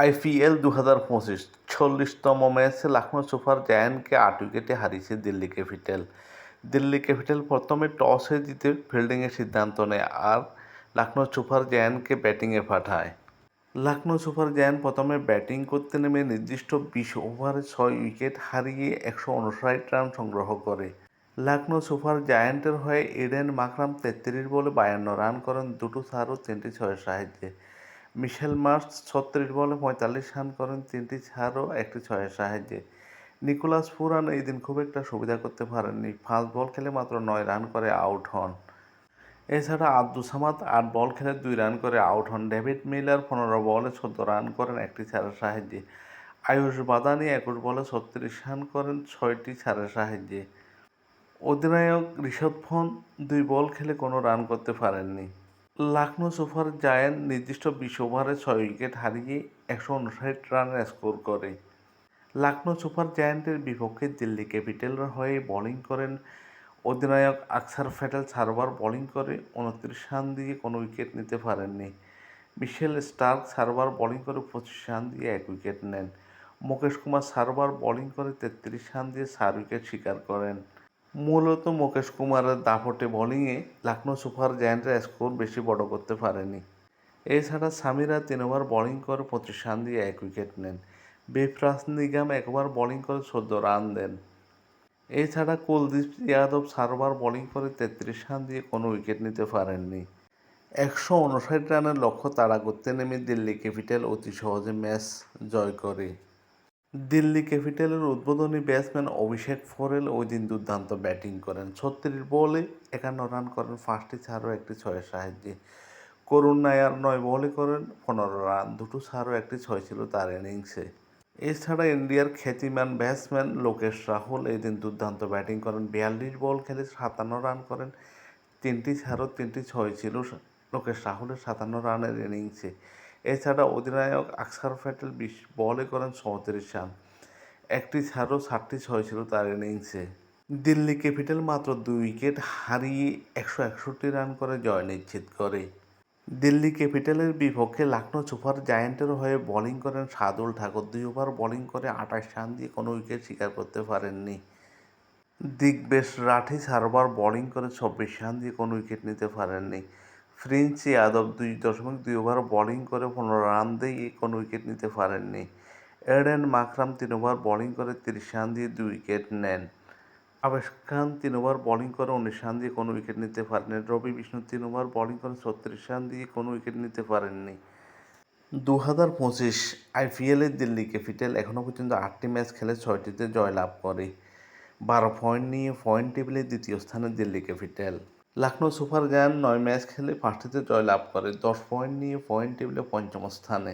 IPL 2025 40তম ম্যাচে Lucknow super জায়ান্টকে 8 উইকেটে হারিয়েছে দিল্লি ক্যাপিটাল। দিল্লি ক্যাপিটাল প্রথমে টসে জিতে ফিল্ডিংয়ের সিদ্ধান্ত নেয় আর লখনৌ সুপার জায়ান্টকে ব্যাটিংয়ে পাঠায়। লখনৌ সুপার জায়ান্ট প্রথমে ব্যাটিং করতে নেমে নির্দিষ্ট 20 ওভারে 6 উইকেট হারিয়ে 159 রান সংগ্রহ করে। লখনৌ সুপার জায়ান্টের হয়ে ইডেন মাকরাম 33 বলে 52 রান করেন দুটো চার ও 3টি ছয়ের সাহায্যে। মিশেল মার্শ 36 বলে 45 রান করেন 3টি চার ও 1টি ছয়ের সাহায্যে। নিকোলাস পুরান এই দিন খুব একটা সুবিধা করতে পারেননি, 5 বল খেলে মাত্র 9 রান করে আউট হন। এছাড়া আব্দুস সামাদ 8 বল খেলে 2 রান করে আউট হন। ডেভিড মিলার 15 বলে 14 রান করেন 1টি চারের সাহায্যে। আয়ুষ বাদানি 21 বলে 36 রান করেন 6টি চারের সাহায্যে। অধিনায়ক ঋষভ পন্থ 2 বল খেলে কোনো রান করতে পারেননি। লখনৌ সুপার জায়ান্ট নির্দিষ্ট 20 ওভারে 6 উইকেট হারিয়ে 159 রানের স্কোর করে। লখনৌ সুপার জায়ান্টের বিপক্ষে দিল্লি ক্যাপিটালের হয়ে বোলিং করেন অধিনায়ক আকসার প্যাটেল। 4 ওভার বোলিং করে 29 রান দিয়ে কোনো উইকেট নিতে পারেননি। মিশেল স্টার্ক 4 ওভার বোলিং করে 25 রান দিয়ে 1 উইকেট নেন। মুকেশ কুমার 4 ওভার বোলিং করে 33 রান দিয়ে 4 উইকেট শিকার করেন। মূলত মুকেশ কুমারের দাপটে বোলিংয়ে লখনৌ সুপার জায়ান্টের স্কোর বেশি বড় করতে পারেনি। এছাড়া সামিরা 3 ওভার বোলিং করে 25 রান দিয়ে 1 উইকেট নেন। বেফরাজ নিগাম 1 ওভার বোলিং করে 14 রান দেন। এছাড়া কুলদীপ যাদব 4 ওভার বোলিং করে 33 রান দিয়ে কোনো উইকেট নিতে পারেননি। 159 রানের লক্ষ্য তাড়া করতে নেমে দিল্লি ক্যাপিটাল অতি সহজে ম্যাচ জয় করে। দিল্লি ক্যাপিটালের উদ্বোধনী ব্যাটসম্যান অভিষেক পোরেল ওই দিন দুর্দান্ত ব্যাটিং করেন। 36 বলে 51 রান করেন 5টি চার ও 1টি ছয়ের সাহায্যে। করুণ নায়ার 9 বলে করেন 15 রান, দুটো চার ও 1টি ছয় ছিল তার ইনিংসে। এছাড়া ইন্ডিয়ার খ্যাতিমান ব্যাটসম্যান লোকেশ রাহুল এই দিন দুর্দান্ত ব্যাটিং করেন। 42 বল খেলে 57 রান করেন 3টি চার ও 3টি ছয় ছিল লোকেশ রাহুলের 57 রানের ইনিংসে। এছাড়া অধিনায়ক আকসার প্যাটেল 20 বলে করেন 34 রান, 1টি চার ও 7টি ছয় ছিল তার ইনিংসে। দিল্লি ক্যাপিটাল মাত্র 2 উইকেট হারিয়ে 161 রান করে জয় নিশ্চিত করে। দিল্লি ক্যাপিটালের বিপক্ষে লখনৌ সুপার জায়ান্টের হয়ে বোলিং করেন শার্দুল ঠাকুর। 2 ওভার বোলিং করে 28 রান দিয়ে কোনো উইকেট শিকার করতে পারেননি। দিগ্বেশ রাঠি 4 ওভার বোলিং করে 24 রান দিয়ে কোনো উইকেট নিতে পারেননি। প্রিন্স যাদব 2.2 ওভার বোলিং করে 15 রান দিয়ে কোনো উইকেট নিতে পারেননি। ইডেন মাকরাম 3 ওভার বোলিং করে 30 রান দিয়ে 2 উইকেট নেন। আবেশ খান 3 ওভার বোলিং করে 19 রান দিয়ে কোনো উইকেট নিতে পারেননি। রবি বিষ্ণু 3 ওভার বোলিং করে 36 রান দিয়ে কোনো উইকেট নিতে পারেননি। 2025 আইপিএলে দিল্লি ক্যাপিটাল এখনও পর্যন্ত 8টি ম্যাচ খেলে 6টিতে জয়লাভ করে। 12 পয়েন্ট নিয়ে পয়েন্ট টেবিলে দ্বিতীয় স্থানে Delhi capital. Lucknow super giant 9 match খেলে 5টিতে জয়লাভ করে 10 পয়েন্ট নিয়ে পয়েন্ট টেবিলে পঞ্চম স্থানে।